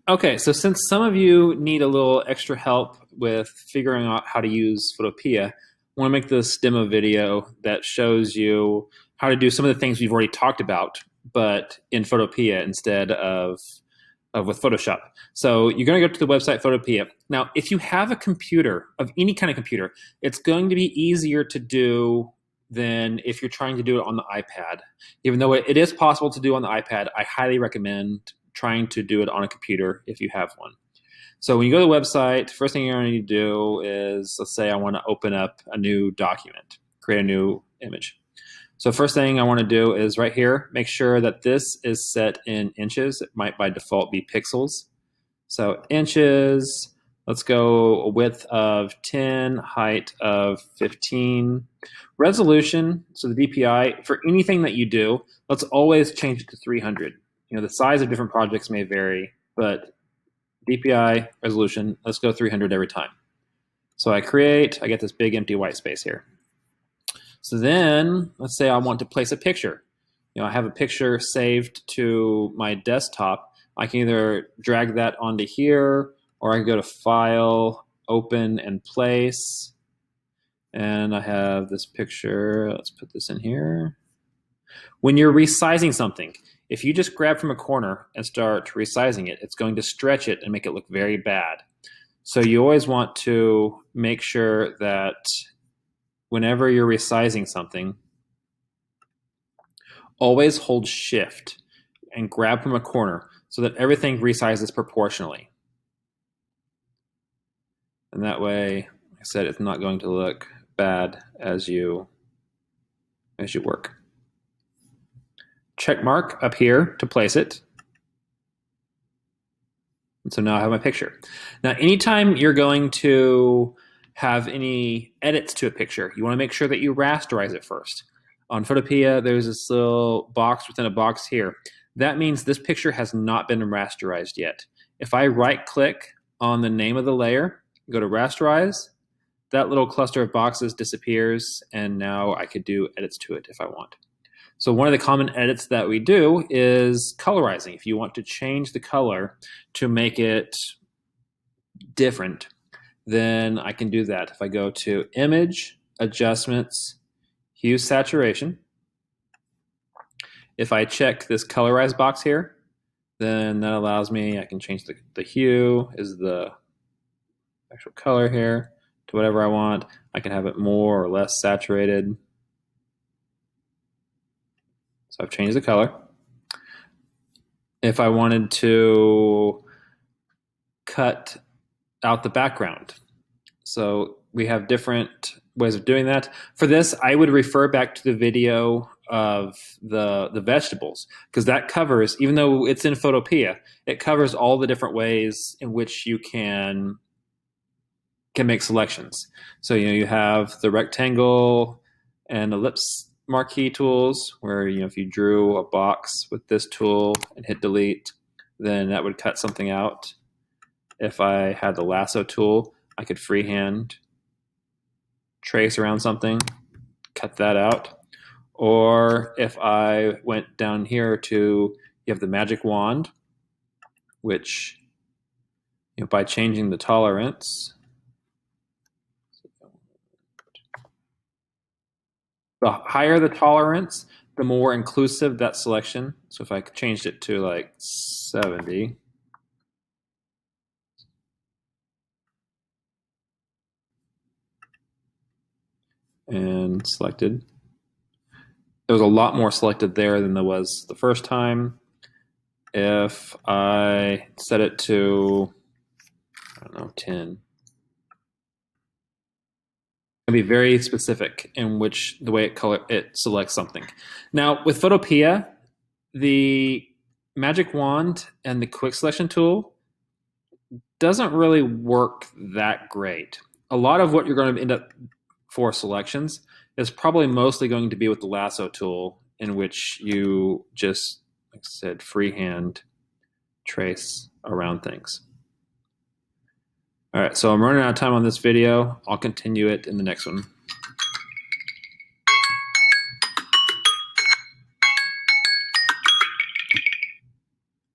Okay, so since some of you need a little extra help with figuring out how to use Photopea, I want to make this demo video that shows you how to do some of the things we've already talked about, but in Photopea instead of with Photoshop. So you're going to go to the website Photopea. Now, if you have a computer, of any kind of computer, it's going to be easier to do than if you're trying to do it on the iPad. Even though it is possible to do on the iPad, I highly recommend trying to do it on a computer if you have one. So when you go to the website, first thing you're going to need to do is, let's say I want to open up a new document, create a new image. So first thing I want to do is right here, make sure that this is set in inches. It might by default be pixels. So inches, let's go a width of 10, height of 15. Resolution, so the DPI, for anything that you do, let's always change it to 300. You know, the size of different projects may vary, but DPI, resolution, let's go 300 every time. So I get this big empty white space here. So then, let's say I want to place a picture. You know, I have a picture saved to my desktop. I can either drag that onto here, or I can go to File, Open, and Place. And I have this picture. Let's put this in here. When you're resizing something, if you just grab from a corner and start resizing it, it's going to stretch it and make it look very bad. So you always want to make sure that whenever you're resizing something, always hold Shift and grab from a corner so that everything resizes proportionally. And that way, like I said, it's not going to look bad as you work. Check mark up here to place it. And so now I have my picture. Now, anytime you're going to have any edits to a picture, you want to make sure that you rasterize it first. On Photopea, there's this little box within a box here. That means this picture has not been rasterized yet. If I right-click on the name of the layer, go to rasterize, that little cluster of boxes disappears, and now I could do edits to it if I want. So one of the common edits that we do is colorizing. If you want to change the color to make it different, then I can do that. If I go to Image, Adjustments, Hue Saturation, if I check this colorize box here, then that allows me, I can change the hue is the actual color here to whatever I want. I can have it more or less saturated. So I've changed the color. If I wanted to cut out the background, so we have different ways of doing that. For this, I would refer back to the video of the vegetables, because that covers, even though it's in Photopea, it covers all the different ways in which you can make selections. So you have the rectangle and ellipse marquee tools, where if you drew a box with this tool and hit delete, then that would cut something out. If I had the lasso tool, I could freehand trace around something, cut that out. Or if I went down here to, you have the magic wand, which by changing the tolerance, the higher the tolerance, the more inclusive that selection. So if I changed it to like 70, and selected, there was a lot more selected there than there was the first time. If I set it to, I don't know, 10, can be very specific in which the way it selects something. Now with Photopea, the magic wand and the quick selection tool doesn't really work that great. A lot of what you're going to end up for selections is probably mostly going to be with the lasso tool, in which you just, like I said, freehand trace around things. All right, so I'm running out of time on this video. I'll continue it in the next one.